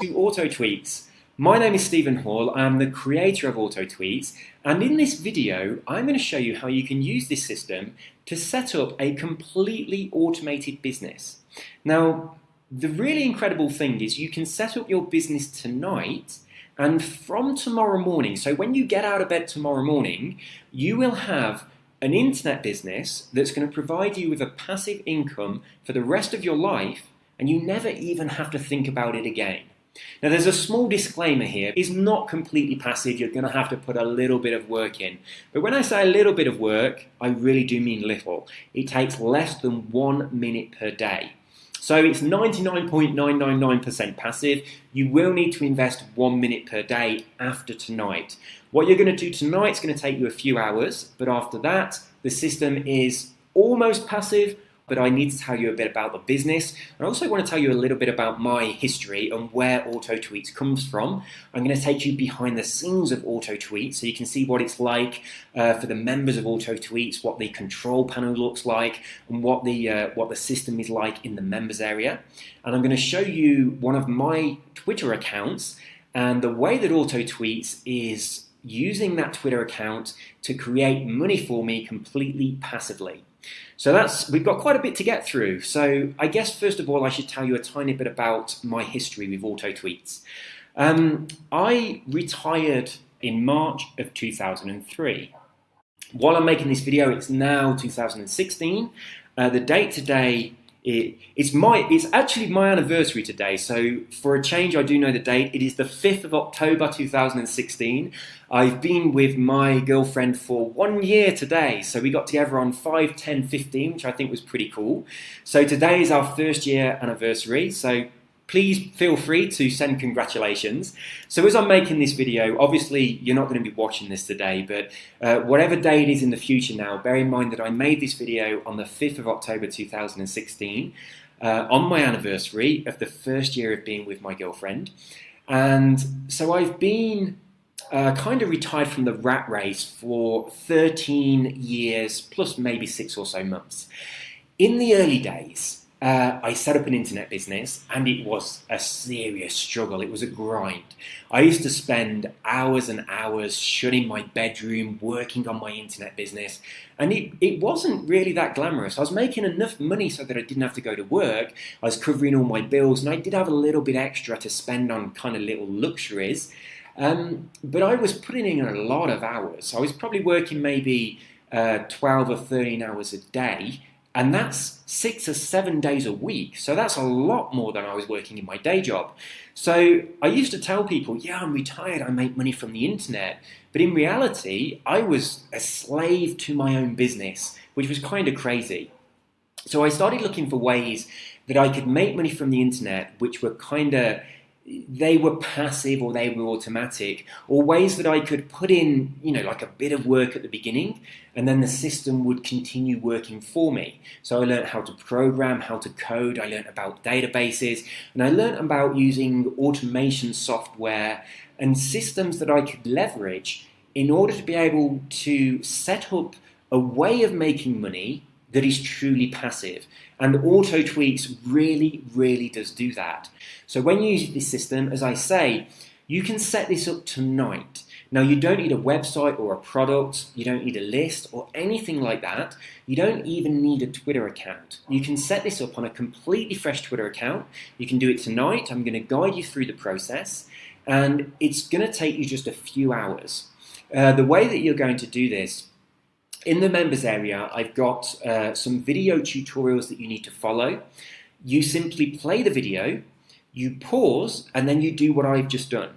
to Auto Tweets. My name is Stephen Hall, I'm the creator of Auto Tweets, and in this video I'm going to show you how you can use this system to set up a completely automated business. Now, the really incredible thing is you can set up your business tonight, and from tomorrow morning, so when you get out of bed tomorrow morning, you will have an internet business that's going to provide you with a passive income for the rest of your life, and you never even have to think about it again. Now, there's a small disclaimer here. It's not completely passive. You're going to have to put a little bit of work in. But when I say a little bit of work, I really do mean little. It takes less than 1 minute per day. So it's 99.999% passive. You will need to invest 1 minute per day after tonight. What you're going to do tonight is going to take you a few hours, but after that, the system is almost passive. But I need to tell you a bit about the business. I also want to tell you a little bit about my history and where Auto Tweets comes from. I'm going to take you behind the scenes of Auto Tweets so you can see what it's like for the members of Auto Tweets, what the control panel looks like, and what the system is like in the members area. And I'm going to show you one of my Twitter accounts and the way that Auto Tweets is using that Twitter account to create money for me completely passively. So we've got quite a bit to get through. So I guess first of all I should tell you a tiny bit about my history with Auto Tweets. I retired in March of 2003. While I'm making this video, it's now 2016. The date today, it's actually my anniversary today, so for a change I do know the date. It is the 5th of October 2016. I've been with my girlfriend for 1 year today, so we got together on 5/10/15, which I think was pretty cool. So today is our first year anniversary, so please feel free to send congratulations. So as I'm making this video, obviously you're not going to be watching this today, but whatever day it is in the future now, bear in mind that I made this video on the 5th of October 2016, on my anniversary of the first year of being with my girlfriend. And so I've been kind of retired from the rat race for 13 years, plus maybe 6 or so months. In the early days, I set up an internet business and it was a serious struggle. It was a grind. I used to spend hours and hours shut in my bedroom working on my internet business, and it wasn't really that glamorous. I was making enough money so that I didn't have to go to work. I was covering all my bills, and I did have a little bit extra to spend on kind of little luxuries. But I was putting in a lot of hours. I was probably working maybe 12 or 13 hours a day. And that's 6 or 7 days a week. So that's a lot more than I was working in my day job. So I used to tell people, yeah, I'm retired, I make money from the internet. But in reality, I was a slave to my own business, which was kind of crazy. So I started looking for ways that I could make money from the internet, which were they were passive or they were automatic, or ways that I could put in, like a bit of work at the beginning, and then the system would continue working for me. So I learned how to program, how to code, I learned about databases, and I learned about using automation software and systems that I could leverage in order to be able to set up a way of making money that is truly passive. And Auto Tweets really, really does do that. So when you use this system, as I say, you can set this up tonight. Now, you don't need a website or a product, you don't need a list or anything like that. You don't even need a Twitter account. You can set this up on a completely fresh Twitter account. You can do it tonight. I'm going to guide you through the process, and it's going to take you just a few hours. The way that you're going to do this, in the members area, I've got some video tutorials that you need to follow. You simply play the video, you pause, and then you do what I've just done.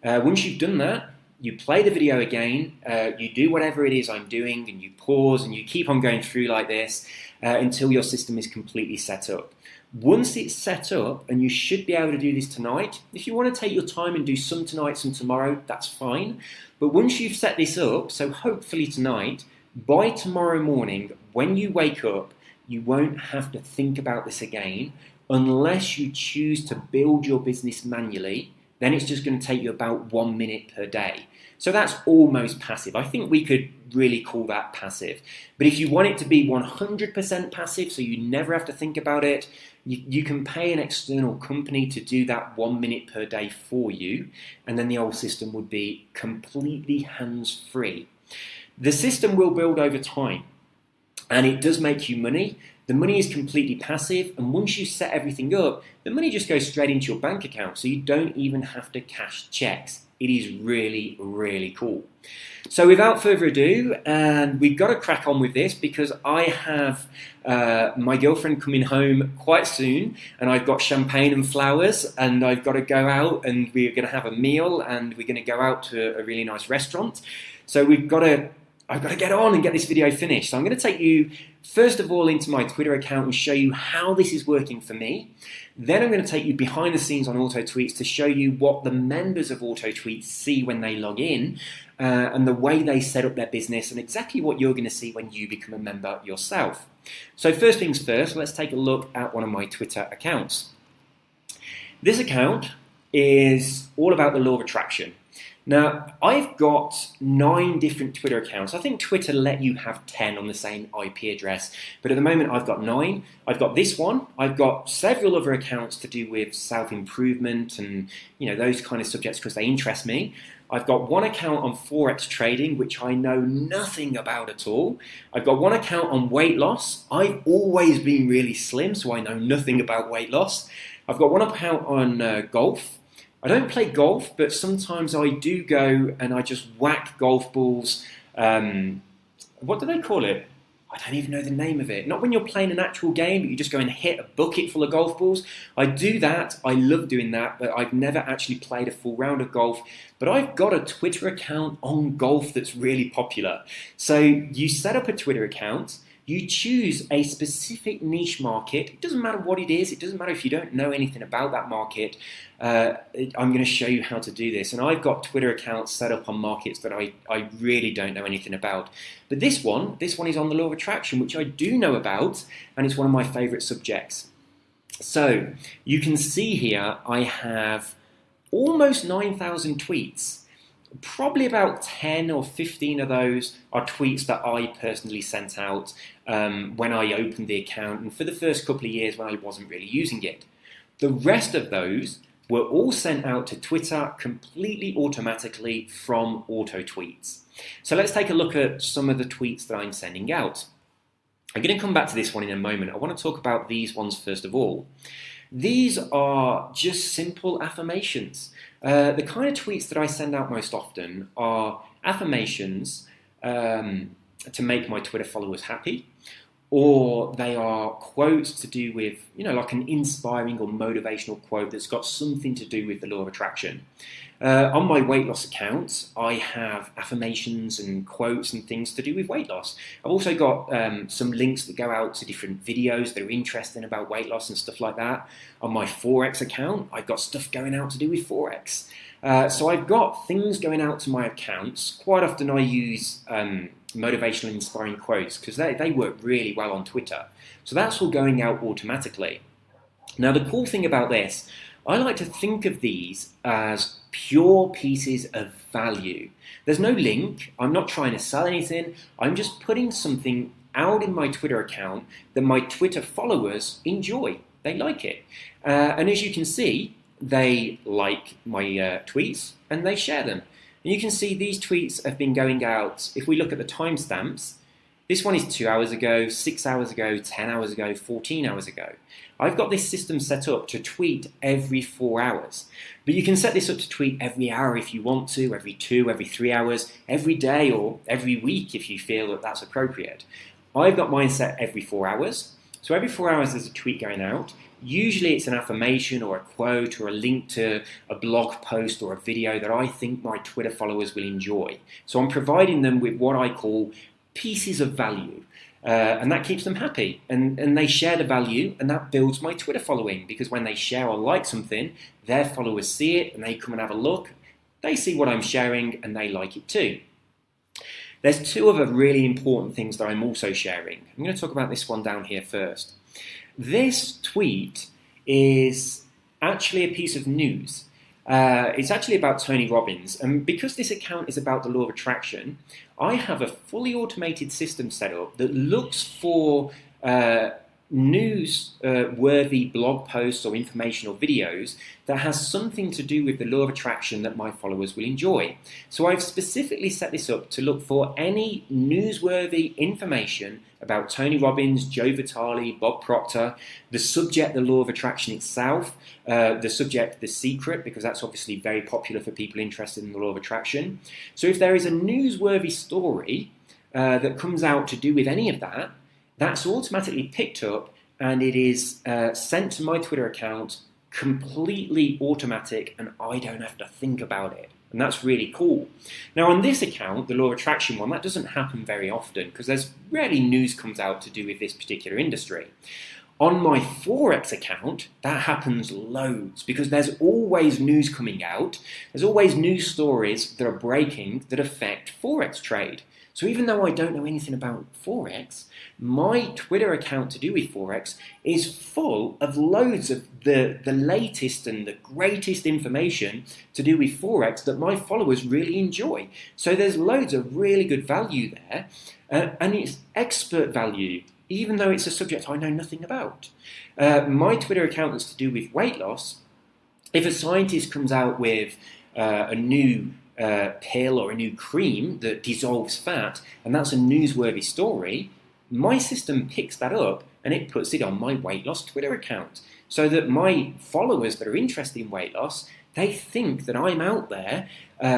Once you've done that, you play the video again, you do whatever it is I'm doing, and you pause, and you keep on going through like this until your system is completely set up. Once it's set up, and you should be able to do this tonight, if you want to take your time and do some tonight, some tomorrow, that's fine. But once you've set this up, so hopefully tonight, by tomorrow morning, when you wake up, you won't have to think about this again unless you choose to build your business manually. Then it's just going to take you about 1 minute per day. So that's almost passive. I think we could really call that passive. But if you want it to be 100% passive, so you never have to think about it, you can pay an external company to do that 1 minute per day for you, and then the whole system would be completely hands-free. The system will build over time, and it does make you money. The money is completely passive, and once you set everything up, the money just goes straight into your bank account, so you don't even have to cash checks. It is really, really cool. So without further ado, and we've got to crack on with this because I have my girlfriend coming home quite soon, and I've got champagne and flowers, and I've got to go out, and we're going to have a meal, and we're going to go out to a really nice restaurant. So I've got to get on and get this video finished. So I'm going to take you, first of all, into my Twitter account and show you how this is working for me. Then I'm going to take you behind the scenes on AutoTweets to show you what the members of AutoTweets see when they log in, and the way they set up their business, and exactly what you're going to see when you become a member yourself. So first things first, let's take a look at one of my Twitter accounts. This account is all about the law of attraction. Now, I've got 9 different Twitter accounts. I think Twitter let you have 10 on the same IP address, but at the moment I've got 9. I've got this one. I've got several other accounts to do with self-improvement and those kind of subjects because they interest me. I've got one account on Forex trading, which I know nothing about at all. I've got one account on weight loss. I've always been really slim, so I know nothing about weight loss. I've got one account on golf. I don't play golf, but sometimes I do go and I just whack golf balls. What do they call it? I don't even know the name of it. Not when you're playing an actual game, but you just go and hit a bucket full of golf balls. I do that. I love doing that, but I've never actually played a full round of golf. But I've got a Twitter account on golf that's really popular. So you set up a Twitter account. You choose a specific niche market. It doesn't matter what it is. It doesn't matter if you don't know anything about that market. I'm going to show you how to do this. And I've got Twitter accounts set up on markets that I really don't know anything about. But this one is on the law of attraction, which I do know about, and it's one of my favorite subjects. So you can see here I have almost 9,000 tweets. Probably about 10 or 15 of those are tweets that I personally sent out when I opened the account and for the first couple of years when I wasn't really using it. The rest of those were all sent out to Twitter completely automatically from AutoTweets. So let's take a look at some of the tweets that I'm sending out. I'm going to come back to this one in a moment. I want to talk about these ones first of all. These are just simple affirmations. The kind of tweets that I send out most often are affirmations to make my Twitter followers happy, or they are quotes to do with, like an inspiring or motivational quote that's got something to do with the law of attraction. On my weight loss account, I have affirmations and quotes and things to do with weight loss. I've also got some links that go out to different videos that are interesting about weight loss and stuff like that. On my Forex account, I've got stuff going out to do with Forex. So I've got things going out to my accounts. Quite often I use motivational inspiring quotes because they work really well on Twitter. So that's all going out automatically. Now the cool thing about this, I like to think of these as pure pieces of value. There's no link. I'm not trying to sell anything. I'm just putting something out in my Twitter account that my Twitter followers enjoy. They like it. And as you can see, they like my tweets and they share them. And you can see these tweets have been going out. If we look at the timestamps, this one is 2 hours ago, 6 hours ago, 10 hours ago, 14 hours ago. I've got this system set up to tweet every 4 hours. But you can set this up to tweet every hour if you want to, every 2, every 3 hours, every day or every week if you feel that that's appropriate. I've got mine set every 4 hours. So every 4 hours there's a tweet going out. Usually it's an affirmation or a quote or a link to a blog post or a video that I think my Twitter followers will enjoy. So I'm providing them with what I call pieces of value. And that keeps them happy, and they share the value, and that builds my Twitter following, because when they share or like something, their followers see it and they come and have a look, they see what I'm sharing and they like it too. There's 2 other really important things that I'm also sharing. I'm going to talk about this one down here first. This tweet is actually a piece of news. It's actually about Tony Robbins, and because this account is about the law of attraction, I have a fully automated system set up that looks for news-worthy blog posts or informational videos that has something to do with the law of attraction that my followers will enjoy. So I've specifically set this up to look for any newsworthy information about Tony Robbins, Joe Vitale, Bob Proctor, the subject, the law of attraction itself, the subject, the secret, because that's obviously very popular for people interested in the law of attraction. So if there is a newsworthy story that comes out to do with any of that, that's automatically picked up and it is sent to my Twitter account, completely automatic, and I don't have to think about it. And that's really cool. Now on this account, the law of attraction one, that doesn't happen very often because there's rarely news comes out to do with this particular industry. On my Forex account, that happens loads because there's always news coming out. There's always news stories that are breaking that affect Forex trade. So even though I don't know anything about Forex, my Twitter account to do with Forex is full of loads of the latest and the greatest information to do with Forex that my followers really enjoy. So there's loads of really good value there, and it's expert value, even though it's a subject I know nothing about. My Twitter account is to do with weight loss. If a scientist comes out with a new pill or a new cream that dissolves fat, and that's a newsworthy story, my system picks that up and it puts it on my weight loss Twitter account, so that my followers that are interested in weight loss, they think that I'm out there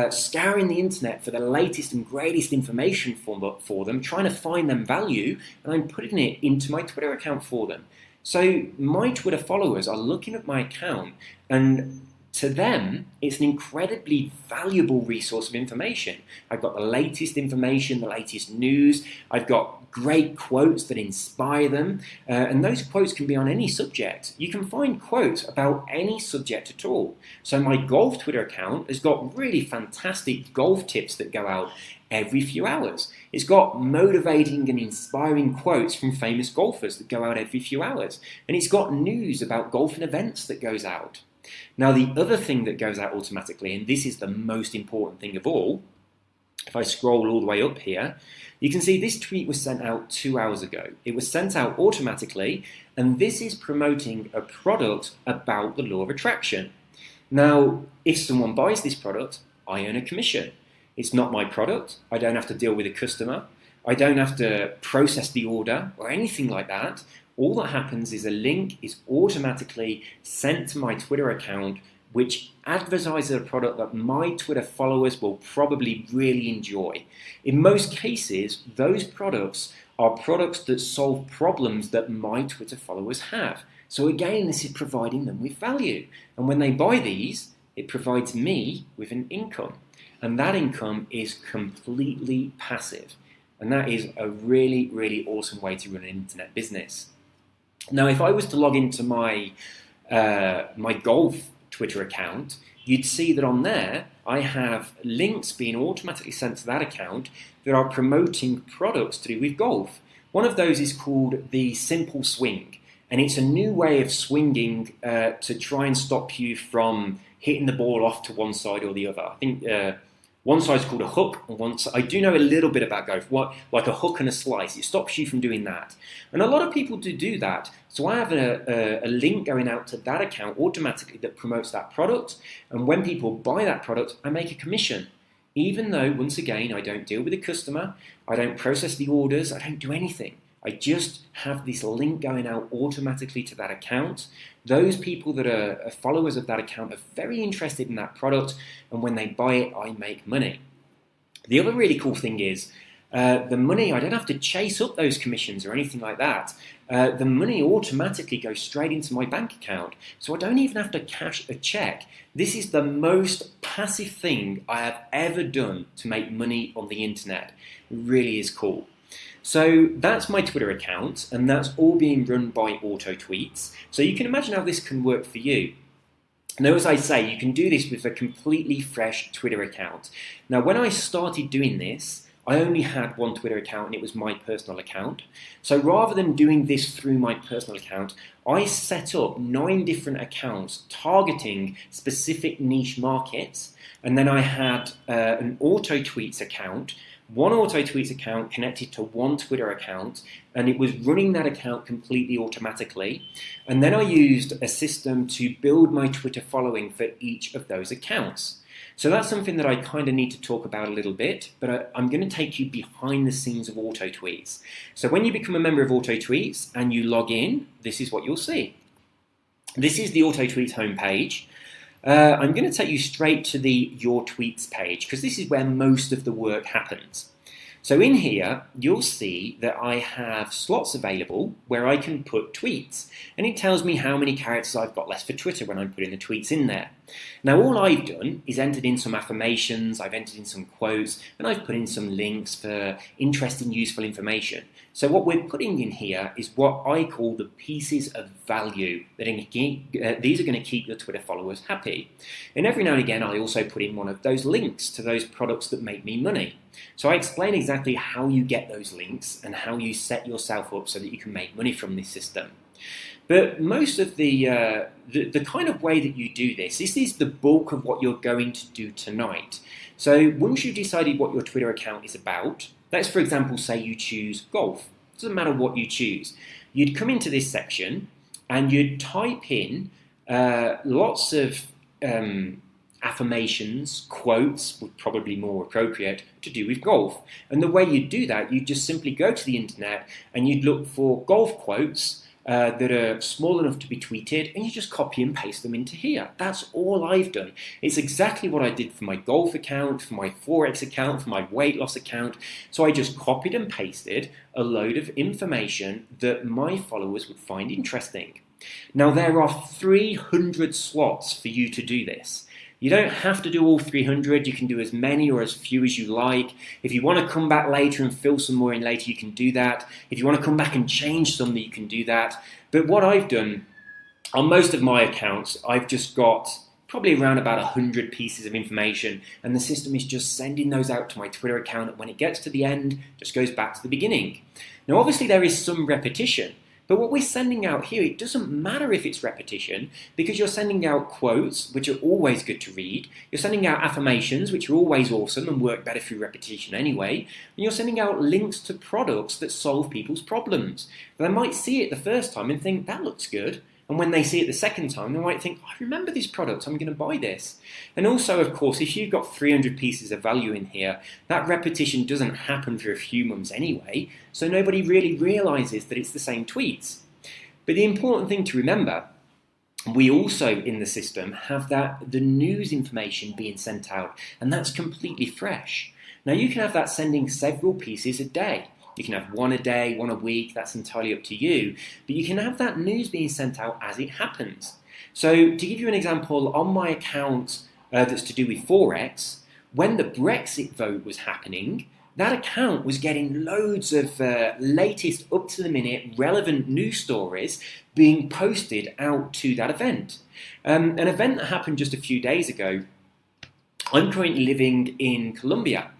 scouring the internet for the latest and greatest information for them, trying to find them value, and I'm putting it into my Twitter account for them. So my Twitter followers are looking at my account, and to them, it's an incredibly valuable resource of information. I've got the latest information, the latest news. I've got great quotes that inspire them. And those quotes can be on any subject. You can find quotes about any subject at all. So my golf Twitter account has got really fantastic golf tips that go out every few hours. It's got motivating and inspiring quotes from famous golfers that go out every few hours. And it's got news about golfing events that goes out. Now, the other thing that goes out automatically, and this is the most important thing of all, if I scroll all the way up here, you can see this tweet was sent out 2 hours ago. It was sent out automatically, and this is promoting a product about the law of attraction. Now, if someone buys this product, I earn a commission. It's not my product. I don't have to deal with a customer. I don't have to process the order or anything like that. All that happens is a link is automatically sent to my Twitter account, which advertises a product that my Twitter followers will probably really enjoy. In most cases, those products are products that solve problems that my Twitter followers have. So again, this is providing them with value. And when they buy these, it provides me with an income. And that income is completely passive. And that is a really, really awesome way to run an internet business. Now, if I was to log into my golf Twitter account, you'd see that on there I have links being automatically sent to that account that are promoting products to do with golf. One of those is called the Simple Swing, and it's a new way of swinging to try and stop you from hitting the ball off to one side or the other. I think one side's called a hook, and I do know a little bit about golf, like a hook and a slice. It stops you from doing that. And a lot of people do that. So I have a link going out to that account automatically that promotes that product. And when people buy that product, I make a commission. Even though, once again, I don't deal with the customer, I don't process the orders, I don't do anything. I just have this link going out automatically to that account. Those people that are followers of that account are very interested in that product, and when they buy it, I make money. The other really cool thing is the money, I don't have to chase up those commissions or anything like that. The money automatically goes straight into my bank account, so I don't even have to cash a check. This is the most passive thing I have ever done to make money on the internet. It really is cool. So that's my Twitter account, and that's all being run by AutoTweets. So you can imagine how this can work for you. Now, as I say, you can do this with a completely fresh Twitter account. Now, when I started doing this, I only had one Twitter account and it was my personal account. So rather than doing this through my personal account, I set up 9 different accounts targeting specific niche markets. And then I had an auto tweets account, one auto tweets account connected to one Twitter account, and it was running that account completely automatically. And then I used a system to build my Twitter following for each of those accounts. So that's something that I kind of need to talk about a little bit, but I'm going to take you behind the scenes of Auto Tweets. So when you become a member of Auto Tweets and you log in, this is what you'll see. This is the Auto Tweets homepage. I'm going to take you straight to the Your Tweets page because this is where most of the work happens. So in here, you'll see that I have slots available where I can put tweets, and it tells me how many characters I've got left for Twitter when I'm putting the tweets in there. Now all I've done is entered in some affirmations, I've entered in some quotes, and I've put in some links for interesting, useful information. So what we're putting in here is what I call the pieces of value that these are going to keep your Twitter followers happy. And every now and again, I also put in one of those links to those products that make me money. So I explain exactly how you get those links and how you set yourself up so that you can make money from this system. But most of the kind of way that you do this is the bulk of what you're going to do tonight. So once you've decided what your Twitter account is about, let's for example say you choose golf. It doesn't matter what you choose. You'd come into this section and you'd type in lots of affirmations, quotes would probably be more appropriate to do with golf. And the way you do that, you just simply go to the internet and you'd look for golf quotes that are small enough to be tweeted, and you just copy and paste them into here. That's all I've done. It's exactly what I did for my golf account, for my Forex account, for my weight loss account. So I just copied and pasted a load of information that my followers would find interesting. Now there are 300 slots for you to do this. You don't have to do all 300, you can do as many or as few as you like. If you want to come back later and fill some more in later, you can do that. If you want to come back and change some, you can do that. But what I've done, on most of my accounts, I've just got probably around about 100 pieces of information, and the system is just sending those out to my Twitter account, and when it gets to the end, just goes back to the beginning. Now obviously there is some repetition, but what we're sending out here, it doesn't matter if it's repetition, because you're sending out quotes, which are always good to read. You're sending out affirmations, which are always awesome and work better through repetition anyway. And you're sending out links to products that solve people's problems. They might see it the first time and think, that looks good. And when they see it the second time, they might think, I remember this product, I'm going to buy this. And also, of course, if you've got 300 pieces of value in here, that repetition doesn't happen for a few months anyway, so nobody really realizes that it's the same tweets. But the important thing to remember, we also in the system have the news information being sent out, and that's completely fresh. Now you can have that sending several pieces a day. You can have one a day, one a week, that's entirely up to you. But you can have that news being sent out as it happens. So to give you an example, on my account that's to do with Forex, when the Brexit vote was happening, that account was getting loads of latest, up-to-the-minute, relevant news stories being posted out to that event. An event that happened just a few days ago, I'm currently living in Colombia.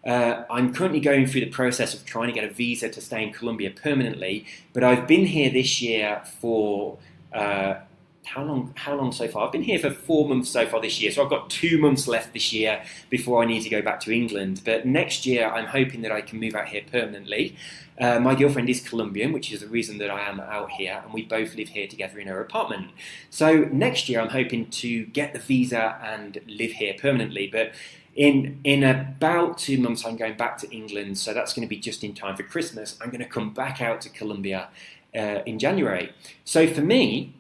I'm currently going through the process of trying to get a visa to stay in Colombia permanently, but I've been here this year for how long so far? I've been here for 4 months so far this year, so I've got 2 months left this year before I need to go back to England. But next year I'm hoping that I can move out here permanently. My girlfriend is Colombian, which is the reason that I am out here, and we both live here together in her apartment. So next year I'm hoping to get the visa and live here permanently, but in about 2 months I'm going back to England, so that's going to be just in time for Christmas. I'm going to come back out to Colombia in January. So for me,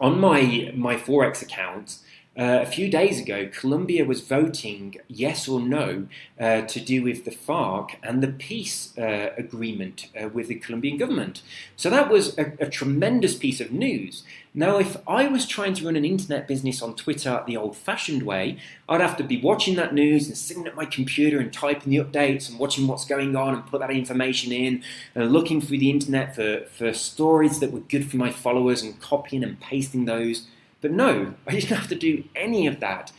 on my Forex account, a few days ago, Colombia was voting yes or no to do with the FARC and the peace agreement with the Colombian government. So that was a tremendous piece of news. Now, if I was trying to run an internet business on Twitter the old-fashioned way, I'd have to be watching that news and sitting at my computer and typing the updates and watching what's going on and put that information in and looking through the internet for stories that were good for my followers and copying and pasting those. But no, I didn't have to do any of that.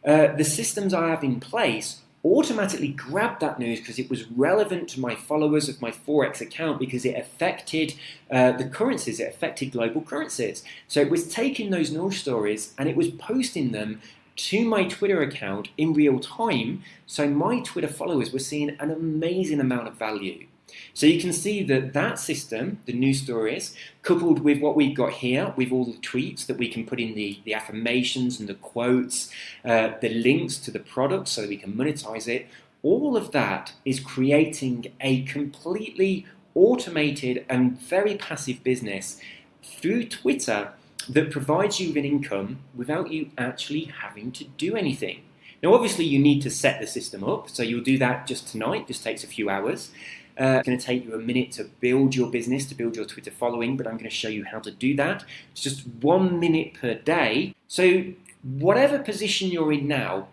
The systems I have in place automatically grabbed that news because it was relevant to my followers of my Forex account, because it affected the currencies, it affected global currencies. So it was taking those news stories and it was posting them to my Twitter account in real time, so my Twitter followers were seeing an amazing amount of value. So you can see that that system, the news stories, coupled with what we've got here, with all the tweets that we can put in the affirmations and the quotes, the links to the products so that we can monetize it, all of that is creating a completely automated and very passive business through Twitter that provides you with an income without you actually having to do anything. Now, obviously, you need to set the system up, so you'll do that just tonight. Just takes a few hours. It's going to take you a minute to build your business, to build your Twitter following, but I'm going to show you how to do that. It's just 1 minute per day. So whatever position you're in now,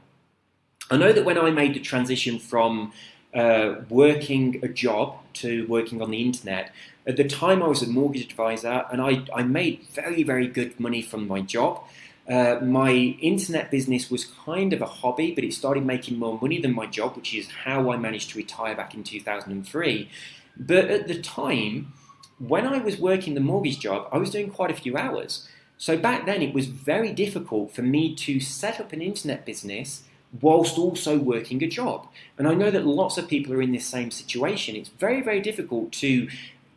I know that when I made the transition from working a job to working on the internet, at the time I was a mortgage advisor and I made very, very good money from my job. My internet business was kind of a hobby, but it started making more money than my job, which is how I managed to retire back in 2003. But at the time, when I was working the mortgage job, I was doing quite a few hours. So back then it was very difficult for me to set up an internet business whilst also working a job. And I know that lots of people are in this same situation. It's very, very difficult to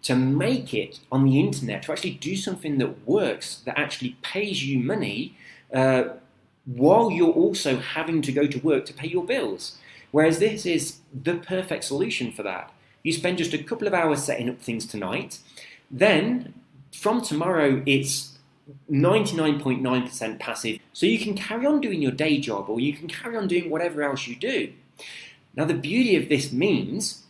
make it on the internet, to actually do something that works, that actually pays you money, while you're also having to go to work to pay your bills. Whereas this is the perfect solution for that. You spend just a couple of hours setting up things tonight, then from tomorrow it's 99.9% passive, so you can carry on doing your day job, or you can carry on doing whatever else you do. Now, the beauty of this means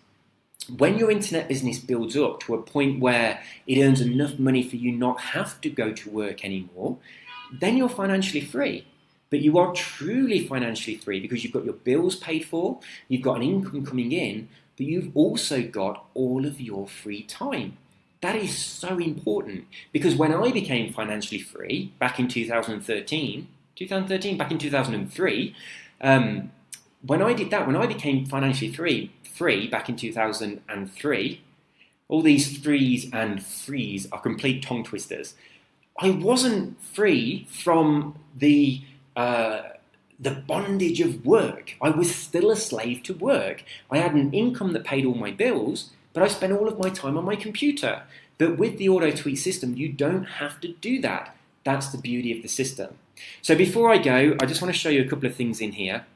when your internet business builds up to a point where it earns enough money for you not have to go to work anymore, then you're financially free. But you are truly financially free because you've got your bills paid for, you've got an income coming in, but you've also got all of your free time. That is so important, because when I became financially free back in 2003, when I did that, when I became financially free back in 2003, all these threes and threes are complete tongue twisters. I wasn't free from the bondage of work. I was still a slave to work. I had an income that paid all my bills, but I spent all of my time on my computer. But with the auto tweet system, you don't have to do that. That's the beauty of the system. So before I go, I just want to show you a couple of things in here.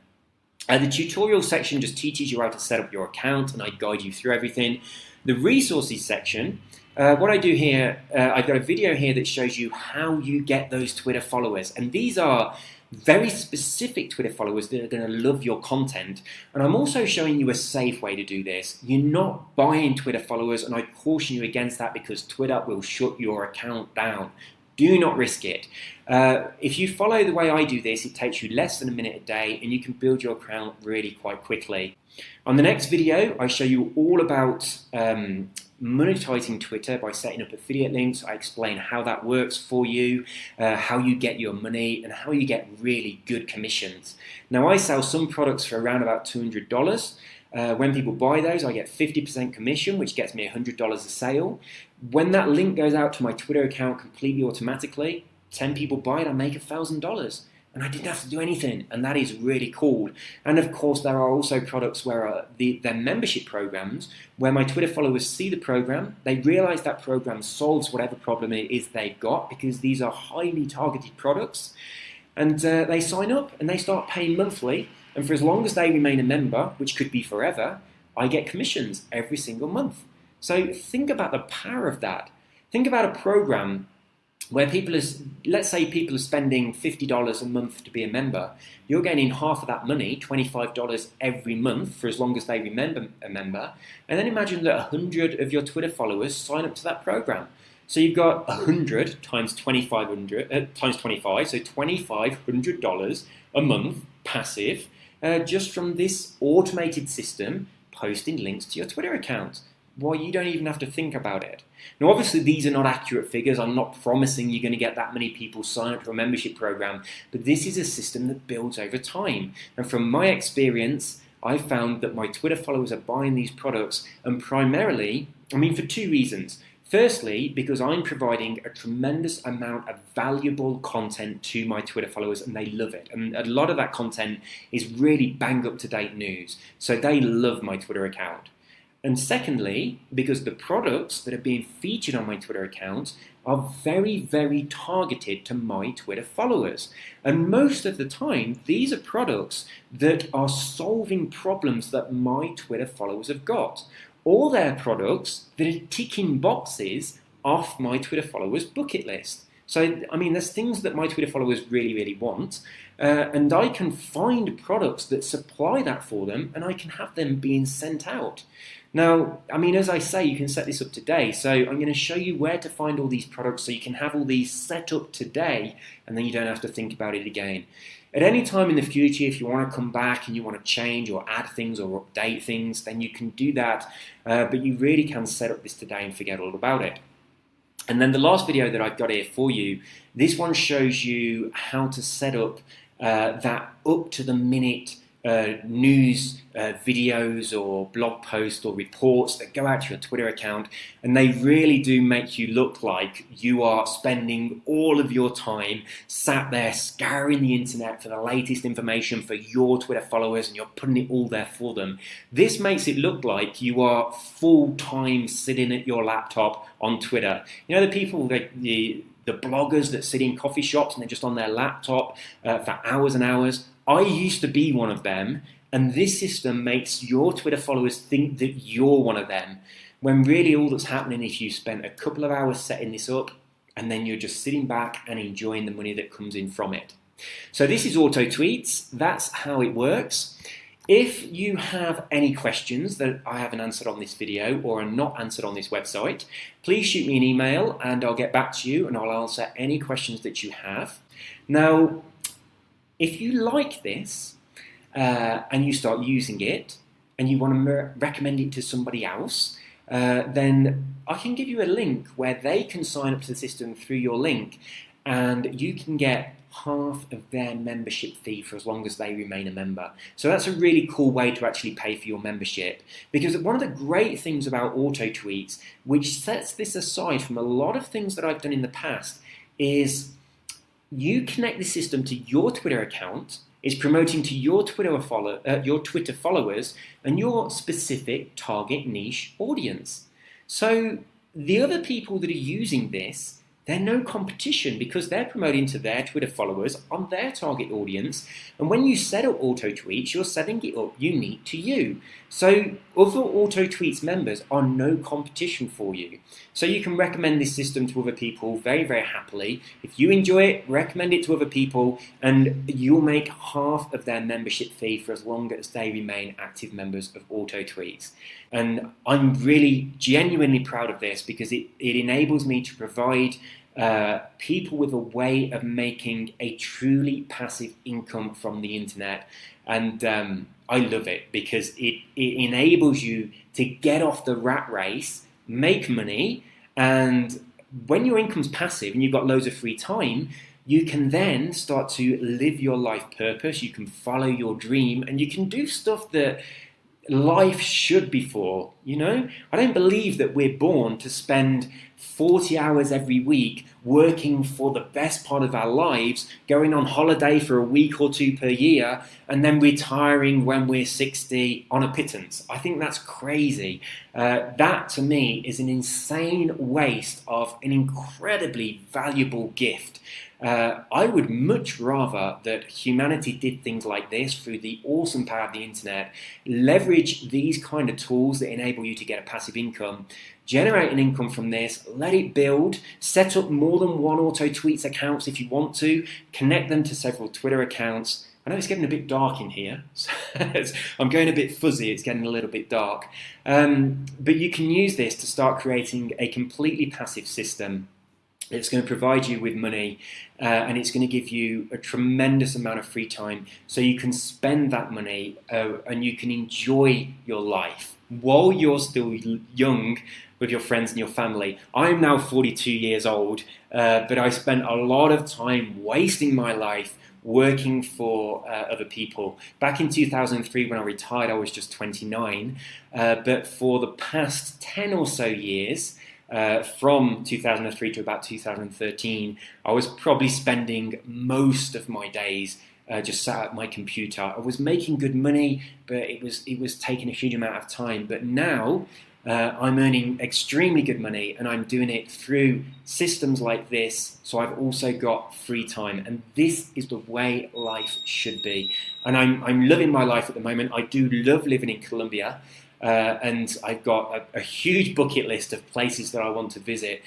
The tutorial section just teaches you how to set up your account, and I guide you through everything. The resources section, what I do here, I've got a video here that shows you how you get those Twitter followers. And these are very specific Twitter followers that are going to love your content. And I'm also showing you a safe way to do this. You're not buying Twitter followers, and I caution you against that because Twitter will shut your account down. Do not risk it. If you follow the way I do this, it takes you less than a minute a day and you can build your account really quite quickly. On the next video, I show you all about monetizing Twitter by setting up affiliate links. I explain how that works for you, how you get your money, and how you get really good commissions. Now, I sell some products for around about $200. When people buy those, I get 50% commission, which gets me $100 a sale. When that link goes out to my Twitter account completely automatically, 10 people buy it, I make $1,000. And I didn't have to do anything, and that is really cool. And of course, there are also products where they're membership programs, where my Twitter followers see the program, they realize that program solves whatever problem it is they've got, because these are highly targeted products, and they sign up and they start paying monthly. And for as long as they remain a member, which could be forever, I get commissions every single month. So think about the power of that. Think about a program where let's say people are spending $50 a month to be a member. You're getting half of that money, $25 every month, for as long as they remain a member. And then imagine that 100 of your Twitter followers sign up to that program. So you've got 100 times 2,500 times 25, so $2,500 a month passive, just from this automated system posting links to your Twitter account. Well, you don't even have to think about it. Now, obviously, these are not accurate figures. I'm not promising you're going to get that many people sign up to a membership program, but this is a system that builds over time. And from my experience, I found that my Twitter followers are buying these products, and primarily, for two reasons. Firstly, because I'm providing a tremendous amount of valuable content to my Twitter followers and they love it. And a lot of that content is really bang up to date news. So they love my Twitter account. And secondly, because the products that are being featured on my Twitter account are very, very targeted to my Twitter followers. And most of the time, these are products that are solving problems that my Twitter followers have got. All their products that are ticking boxes off my Twitter followers' bucket list. So, there's things that my Twitter followers really, really want, and I can find products that supply that for them, and I can have them being sent out. Now, as I say, you can set this up today, so I'm going to show you where to find all these products so you can have all these set up today, and then you don't have to think about it again. At any time in the future, if you want to come back and you want to change or add things or update things, then you can do that, but you really can set up this today and forget all about it. And then the last video that I've got here for you, this one shows you how to set up that up-to-the-minute news videos or blog posts or reports that go out to your Twitter account, and they really do make you look like you are spending all of your time sat there scouring the internet for the latest information for your Twitter followers, and you're putting it all there for them. This makes it look like you are full-time sitting at your laptop on Twitter. You know, the people that the bloggers that sit in coffee shops and they're just on their laptop for hours and hours. I used to be one of them, and this system makes your Twitter followers think that you're one of them, when really all that's happening is you spent a couple of hours setting this up, and then you're just sitting back and enjoying the money that comes in from it. So this is Auto Tweets. That's how it works. If you have any questions that I haven't answered on this video or are not answered on this website, please shoot me an email and I'll get back to you and I'll answer any questions that you have. Now, if you like this and you start using it and you want to recommend it to somebody else, then I can give you a link where they can sign up to the system through your link, and you can get half of their membership fee for as long as they remain a member. So that's a really cool way to actually pay for your membership, because one of the great things about Auto Tweets, which sets this aside from a lot of things that I've done in the past, is you connect the system to your Twitter account. It's promoting to your Twitter followers and your specific target niche audience. So the other people that are using this, they're no competition because they're promoting to their Twitter followers on their target audience. And when you set up Auto Tweets, you're setting it up unique to you. So other Auto Tweets members are no competition for you. So you can recommend this system to other people very, very happily. If you enjoy it, recommend it to other people, and you'll make half of their membership fee for as long as they remain active members of Auto Tweets. And I'm really genuinely proud of this because it enables me to provide people with a way of making a truly passive income from the internet. And I love it because it enables you to get off the rat race, make money, and when your income's passive and you've got loads of free time, you can then start to live your life purpose, you can follow your dream, and you can do stuff that life should be for, you know? I don't believe that we're born to spend 40 hours every week working for the best part of our lives, going on holiday for a week or two per year, and then retiring when we're 60 on a pittance. I think that's crazy. That, to me, is an insane waste of an incredibly valuable gift. I would much rather that humanity did things like this through the awesome power of the internet, leverage these kind of tools that enable you to get a passive income, generate an income from this, let it build, set up more than one Auto Tweets accounts if you want to, connect them to several Twitter accounts. I know it's getting a bit dark in here. I'm going a bit fuzzy, it's getting a little bit dark. But you can use this to start creating a completely passive system. It's going to provide you with money and it's going to give you a tremendous amount of free time so you can spend that money and you can enjoy your life while you're still young with your friends and your family. I'm now 42 years old, but I spent a lot of time wasting my life working for other people. Back in 2003 when I retired, I was just 29, but for the past 10 or so years, from 2003 to about 2013, I was probably spending most of my days just sat at my computer. I was making good money, but it was taking a huge amount of time. But now I'm earning extremely good money, and I'm doing it through systems like this. So I've also got free time, and this is the way life should be. And I'm loving my life at the moment. I do love living in Colombia. And I've got a huge bucket list of places that I want to visit.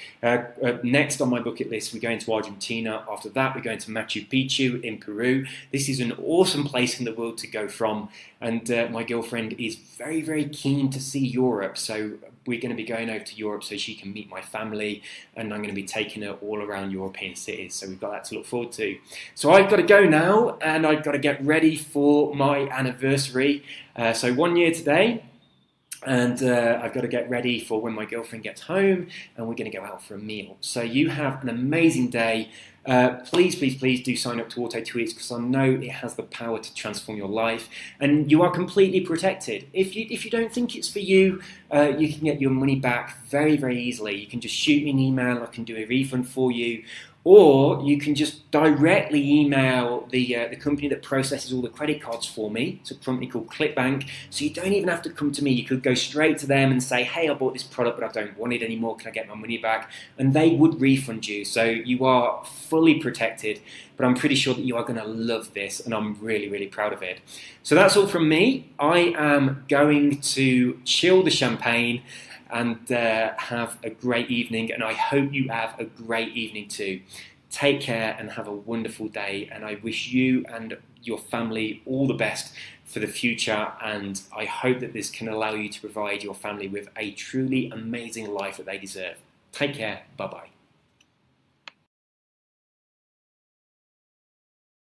Next on my bucket list, we're going to Argentina. After that, we're going to Machu Picchu in Peru. This is an awesome place in the world to go from. And my girlfriend is very, very keen to see Europe. So we're going to be going over to Europe so she can meet my family. And I'm going to be taking her all around European cities. So we've got that to look forward to. So I've got to go now, and I've got to get ready for my anniversary. So 1 year today. And I've got to get ready for when my girlfriend gets home, and we're going to go out for a meal. So you have an amazing day. Please, please, please do sign up to AutoTweets, because I know it has the power to transform your life, and you are completely protected. If you don't think it's for you, you can get your money back very, very easily. You can just shoot me an email. I can do a refund for you. Or you can just directly email the company that processes all the credit cards for me. It's a company called ClickBank. So you don't even have to come to me. You could go straight to them and say, hey, I bought this product, but I don't want it anymore. Can I get my money back? And they would refund you. So you are fully protected. But I'm pretty sure that you are going to love this, and I'm really, really proud of it. So that's all from me. I am going to chill the champagne and have a great evening, and I hope you have a great evening too. Take care and have a wonderful day, and I wish you and your family all the best for the future, and I hope that this can allow you to provide your family with a truly amazing life that they deserve. Take care. Bye-bye.